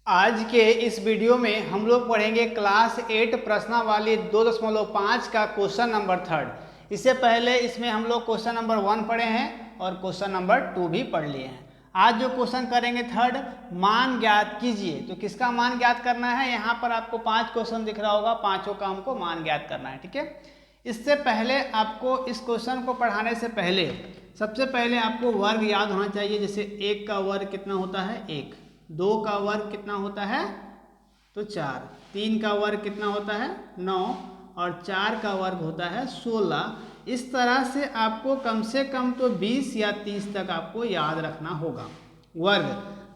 आज के इस वीडियो में हम लोग पढ़ेंगे क्लास 8 प्रश्नावली 2.5 का क्वेश्चन नंबर 3। इससे पहले इसमें हम लोग क्वेश्चन नंबर 1 पढ़े हैं और क्वेश्चन नंबर 2 भी पढ़ लिए हैं। आज जो क्वेश्चन करेंगे थर्ड, मान ज्ञात कीजिए। तो किसका मान ज्ञात करना है? यहाँ पर आपको 5 क्वेश्चन दिख रहा होगा, पांचों का हमको मान ज्ञात करना है। ठीक है, इससे पहले आपको इस क्वेश्चन को पढ़ाने से पहले सबसे पहले आपको वर्ग याद होना चाहिए। जैसे 1 का वर्ग कितना होता है? 1। 2 का वर्ग कितना होता है? तो 4। 3 का वर्ग कितना होता है? 9। और 4 का वर्ग होता है 16। इस तरह से आपको कम से कम तो 20 या 30 तक आपको याद रखना होगा वर्ग,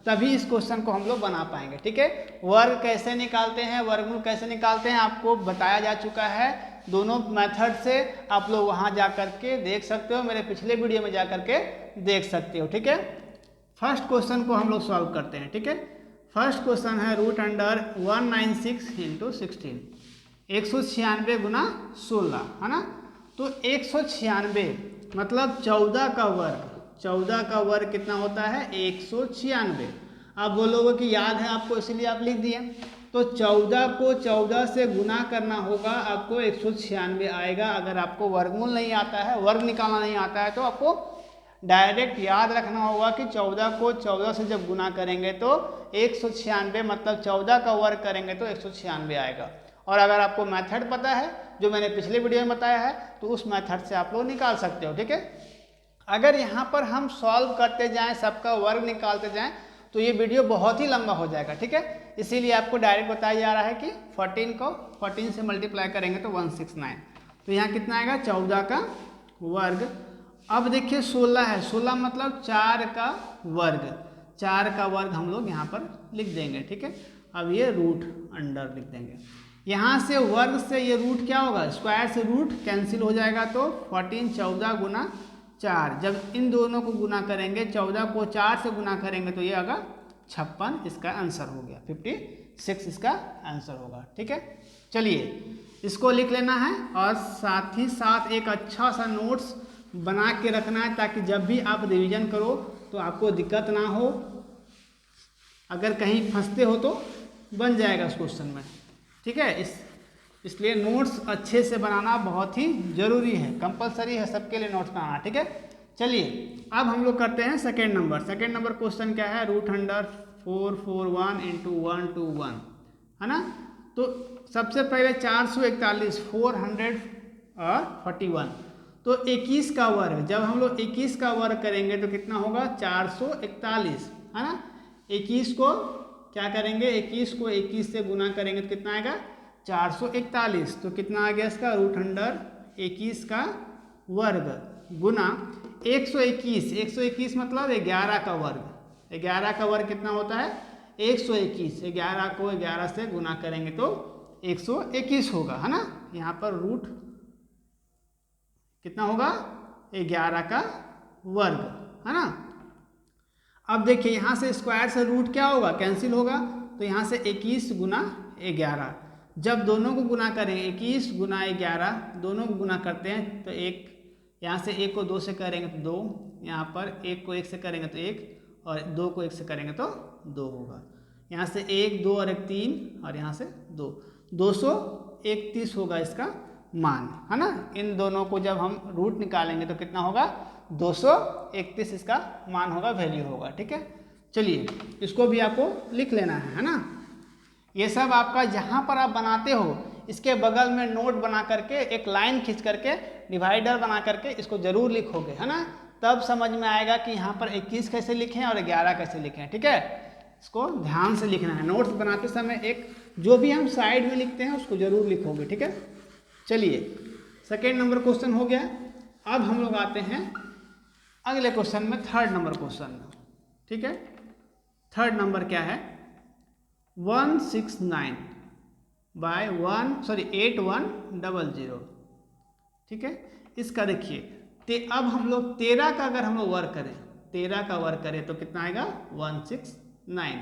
तभी इस क्वेश्चन को हम लोग बना पाएंगे। ठीक है, वर्ग कैसे निकालते हैं, वर्गमूल कैसे निकालते हैं आपको बताया जा चुका है। दोनों मेथड से आप लोग वहां जा करके देख सकते हो, मेरे पिछले वीडियो में जा करके देख सकते हो। ठीक है, फर्स्ट क्वेश्चन को हम लोग सॉल्व करते हैं। ठीक है, फर्स्ट क्वेश्चन है रूट अंडर 196 इंटू 16, 196 गुना 16 है ना। तो 196 मतलब 14 का वर्ग, 14 का वर्ग कितना होता है? 196। आप बोलोगे कि याद है आपको इसलिए आप लिख दिए। तो 14 को 14 से गुना करना होगा, आपको 196 आएगा। अगर आपको वर्गमूल नहीं आता है, वर्ग निकालना नहीं आता है, तो आपको डायरेक्ट याद रखना होगा कि 14 को 14 से जब गुना करेंगे तो 196 मतलब 14 का वर्ग करेंगे तो 196 आएगा। और अगर आपको मेथड पता है जो मैंने पिछले वीडियो में बताया है तो उस मेथड से आप लोग निकाल सकते हो। ठीक है, अगर यहाँ पर हम सॉल्व करते जाएं, सबका वर्ग निकालते जाएं, तो ये वीडियो बहुत ही लंबा हो जाएगा। ठीक है, इसीलिए आपको डायरेक्ट बताया जा रहा है कि 14 को 14 से मल्टीप्लाई करेंगे तो 169। तो यहाँ कितना आएगा? 14 का वर्ग। अब देखिए 16 है, 16 मतलब 4 का वर्ग, 4 का वर्ग हम लोग यहाँ पर लिख देंगे। ठीक है, अब ये रूट अंडर लिख देंगे। यहाँ से वर्ग से ये रूट क्या होगा? स्क्वायर से रूट कैंसिल हो जाएगा। तो 14 14 गुना 4, जब इन दोनों को गुना करेंगे, 14 को 4 से गुना करेंगे तो ये आएगा 56, इसका आंसर हो गया 56, इसका आंसर होगा। ठीक है, चलिए इसको लिख लेना है और साथ ही साथ एक अच्छा सा नोट्स बना के रखना है, ताकि जब भी आप रिवीजन करो तो आपको दिक्कत ना हो। अगर कहीं फंसते हो तो बन जाएगा उस क्वेश्चन में। ठीक है, इसलिए नोट्स अच्छे से बनाना बहुत ही जरूरी है, कंपलसरी है सबके लिए नोट्स बनाना। ठीक है, चलिए अब हम लोग करते हैं second number. Second number question क्या है? रूट अंडर 441 इंटू 121 है ना। तो सबसे पहले 441 441, तो 21 का वर्ग, जब हम लोग 21 का वर्ग करेंगे तो कितना होगा? 441 है ना। 21 को क्या करेंगे? 21 को 21 से गुना करेंगे तो कितना आएगा? 441। तो कितना आ गया इसका? रूट अंडर 21 का वर्ग गुना 121। 121 मतलब 11 का वर्ग। 11 का वर्ग कितना होता है? 121। 11 को 11 से गुना करेंगे तो 121 होगा, है ना। यहाँ पर रूट कितना होगा? 11 का वर्ग, है ना। अब देखिए यहाँ से स्क्वायर से रूट क्या होगा? कैंसिल होगा। तो यहाँ से 21 गुना 11, जब दोनों को गुना करेंगे 21 गुना 11, दोनों को गुना करते हैं तो 1, यहाँ से 1 को 2 से करेंगे तो 2, यहाँ पर 1 को 1 से करेंगे तो 1, और 2 को 1 से करेंगे तो 2 होगा। यहाँ से 1 2 और 1 3, और यहाँ से 2, 231 होगा इसका मान, है ना। इन दोनों को जब हम रूट निकालेंगे तो कितना होगा? 231 इसका मान होगा, वैल्यू होगा। ठीक है, चलिए इसको भी आपको लिख लेना है ना। ये सब आपका जहाँ पर आप बनाते हो इसके बगल में नोट बना करके एक लाइन खींच करके डिवाइडर बना करके इसको जरूर लिखोगे, है ना। तब समझ में आएगा कि यहाँ पर 21 कैसे लिखें और 11 कैसे लिखें। ठीक है, इसको ध्यान से लिखना है। नोट्स बनाते समय एक जो भी हम साइड में लिखते हैं उसको जरूर लिखोगे। ठीक है, चलिए सेकेंड नंबर क्वेश्चन हो गया। अब हम लोग आते हैं अगले क्वेश्चन में, थर्ड नंबर क्वेश्चन में। ठीक है, थर्ड नंबर क्या है? 169 बाय 8100। ठीक है, इसका देखिए अब हम लोग 13 का अगर हम लोग वर्क करें, 13 का वर्क करें तो कितना आएगा? 169।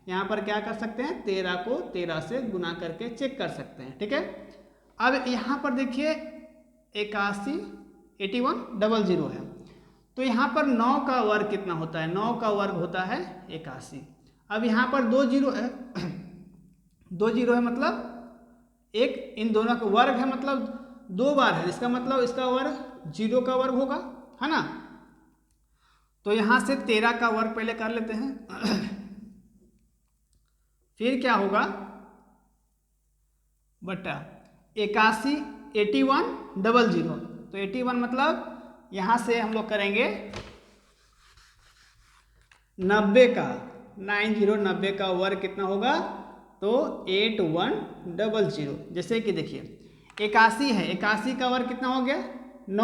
यहाँ पर क्या कर सकते हैं? 13 को 13 से गुना करके चेक कर सकते हैं। ठीक है, अब यहाँ पर देखिए 8100 है, तो यहाँ पर 9 का वर्ग कितना होता है? 9 का वर्ग होता है 81। अब यहाँ पर 2 जीरो है 2 जीरो है मतलब एक इन दोनों का वर्ग है मतलब 2 बार है, इसका मतलब इसका वर्ग 0 का वर्ग होगा, है ना। तो यहाँ से 13 का वर्ग पहले कर लेते हैं फिर क्या होगा बटा 81 8100। तो 81 मतलब यहाँ से हम लोग करेंगे 90 का 90 का वर्ग कितना होगा तो 8100। जैसे कि देखिए 81 है, 81 का वर्ग कितना हो गया 9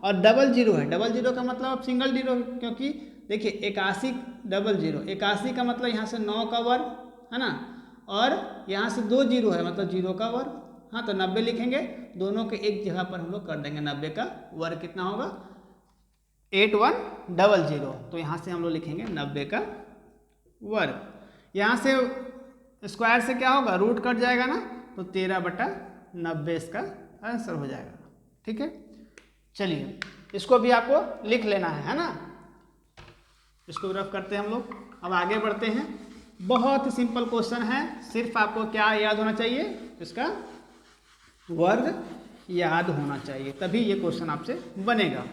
और 00 है, 00 का मतलब अब सिंगल जीरो, क्योंकि देखिए 81 00 81 का मतलब यहाँ से 9 का वर्ग है ना, और यहाँ से 2 जीरो है मतलब 0 का वर्ग। हाँ तो 90 लिखेंगे, दोनों के एक जगह पर हम लोग कर देंगे। 90 का वर्ग कितना होगा 8100। तो यहाँ से हम लोग लिखेंगे 90 का वर्ग। यहाँ से स्क्वायर से क्या होगा रूट कट जाएगा ना, तो 13/90 इसका आंसर हो जाएगा। ठीक है, चलिए इसको भी आपको लिख लेना है ना। इसको रफ करते हैं हम लोग, अब आगे बढ़ते हैं। बहुत ही सिंपल क्वेश्चन है, सिर्फ आपको क्या याद होना चाहिए, इसका वर्ग याद होना चाहिए, तभी ये क्वेश्चन आपसे बनेगा।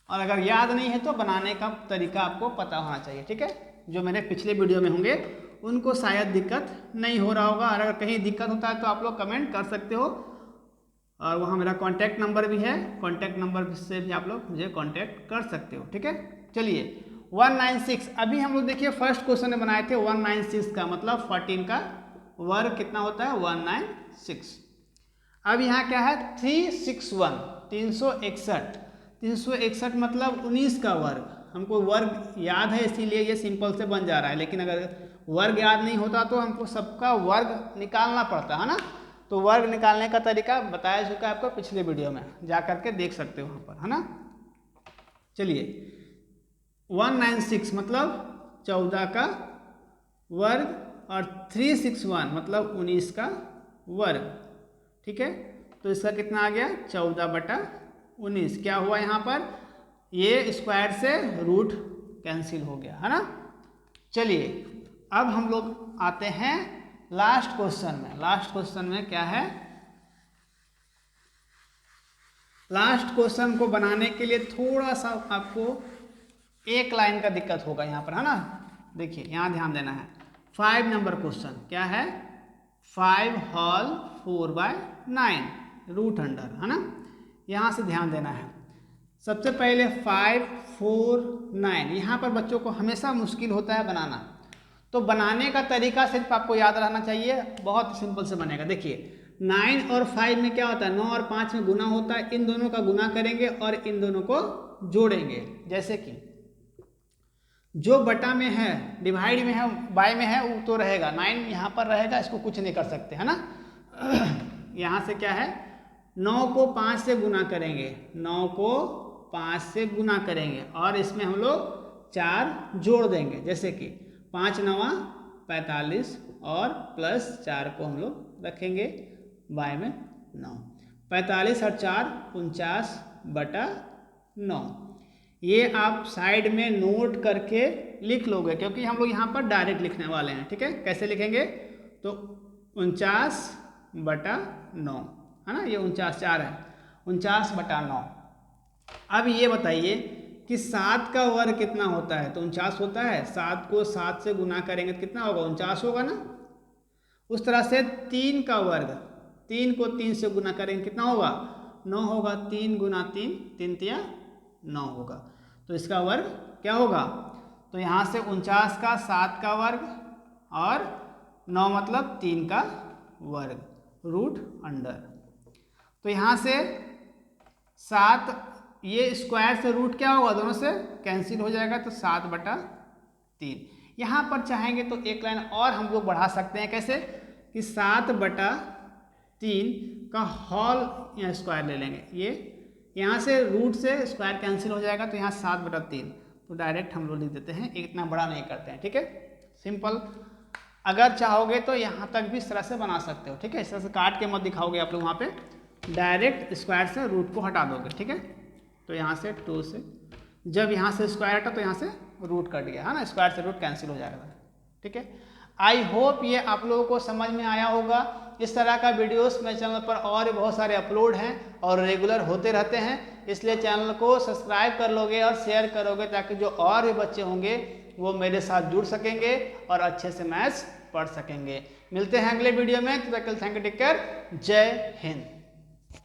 और अगर याद नहीं है तो बनाने का तरीका आपको पता होना चाहिए। ठीक है, जो मेरे पिछले वीडियो में होंगे उनको शायद दिक्कत नहीं हो रहा होगा, और अगर कहीं दिक्कत होता है तो आप लोग कमेंट कर सकते हो, और वहाँ मेरा कॉन्टैक्ट नंबर भी है, कॉन्टैक्ट नंबर से भी आप लोग मुझे कॉन्टैक्ट कर सकते हो। ठीक है, चलिए 196 अभी हम लोग देखिए फर्स्ट क्वेश्चन में बनाए थे। 196 का मतलब 14 का वर्ग कितना होता है 196। अब यहाँ क्या है 361 361 361 मतलब 19 का वर्ग। हमको वर्ग याद है इसीलिए ये सिंपल से बन जा रहा है, लेकिन अगर वर्ग याद नहीं होता तो हमको सबका वर्ग निकालना पड़ता है ना। तो वर्ग निकालने का तरीका बताया चुका है आपको पिछले वीडियो में, जा करके देख सकते हो वहाँ पर, है ना। चलिए 196 मतलब 14 का वर्ग और 361 मतलब 19 का वर्ग। ठीक है, तो इसका कितना आ गया 14/19। क्या हुआ यहाँ पर ये स्क्वायर से रूट कैंसिल हो गया, है ना। चलिए अब हम लोग आते हैं लास्ट क्वेश्चन में। लास्ट क्वेश्चन में क्या है, लास्ट क्वेश्चन को बनाने के लिए थोड़ा सा आपको एक लाइन का दिक्कत होगा यहाँ पर, है ना। देखिए यहाँ ध्यान देना है। 5 नंबर क्वेश्चन क्या है 5 होल 4/9 रूट अंडर, है ना। यहाँ से ध्यान देना है। सबसे पहले 5 4 9 यहाँ पर बच्चों को हमेशा मुश्किल होता है बनाना, तो बनाने का तरीका सिर्फ आपको याद रहना चाहिए, बहुत सिंपल से बनेगा। देखिए 9 और 5 में क्या होता है 9 और 5 में गुना होता है, इन दोनों का गुना करेंगे और इन दोनों को जोड़ेंगे। जैसे कि जो बटा में है डिवाइड में है बाय में है वो तो रहेगा, 9 यहाँ पर रहेगा, इसको कुछ नहीं कर सकते, है ना। यहाँ से क्या है 9 को 5 से गुना करेंगे, 9 को 5 से गुना करेंगे और इसमें हम लोग 4 जोड़ देंगे। जैसे कि 5 9 45 और प्लस 4 को हम लोग रखेंगे बाय में 9, 45 और 4 49/9। ये आप साइड में नोट करके लिख लोगे, क्योंकि हम लोग यहाँ पर डायरेक्ट लिखने वाले हैं। ठीक है, कैसे लिखेंगे तो 49/9, है ना। ये 49 है 49/9। अब ये बताइए कि 7 का वर्ग कितना होता है, तो 49 होता है। 7 को 7 से गुना करेंगे तो कितना होगा 49 होगा ना। उस तरह से 3 का वर्ग 3 को 3 से गुना करेंगे कितना होगा 9 होगा। 3 गुना 3 3 तिया 9 होगा, तो इसका वर्ग क्या होगा। तो यहाँ से 49 का 7 का वर्ग और 9 मतलब 3 का वर्ग रूट अंडर। तो यहाँ से 7 ये स्क्वायर से रूट क्या होगा दोनों से कैंसिल हो जाएगा, तो 7/3। यहाँ पर चाहेंगे तो एक लाइन और हम लोग बढ़ा सकते हैं, कैसे कि 7/3 का होल या स्क्वायर ले लेंगे। ये यहाँ से रूट से स्क्वायर कैंसिल हो जाएगा, तो यहाँ 7/3 तो डायरेक्ट हम लोग लिख देते हैं, इतना बड़ा नहीं करते हैं। ठीक है, सिंपल। अगर चाहोगे तो यहाँ तक भी इस तरह से बना सकते हो। ठीक है, इस तरह से काट के मत दिखाओगे आप लोग, वहाँ पे डायरेक्ट स्क्वायर से रूट को हटा दोगे। ठीक है, तो यहाँ से 2 से जब यहाँ से स्क्वायर हटा तो यहाँ से रूट कट गया, है ना, स्क्वायर से रूट कैंसिल हो जाएगा। ठीक है। आई होप ये आप लोगों को समझ में आया होगा। इस तरह का वीडियोस मेरे चैनल पर और भी बहुत सारे अपलोड हैं और रेगुलर होते रहते हैं, इसलिए चैनल को सब्सक्राइब कर लोगे और शेयर करोगे ताकि जो और भी बच्चे होंगे वो मेरे साथ जुड़ सकेंगे और अच्छे से मैथ्स पढ़ सकेंगे। मिलते हैं अगले वीडियो में, तब तक के लिए थैंक यू, टेक केयर, जय हिंद।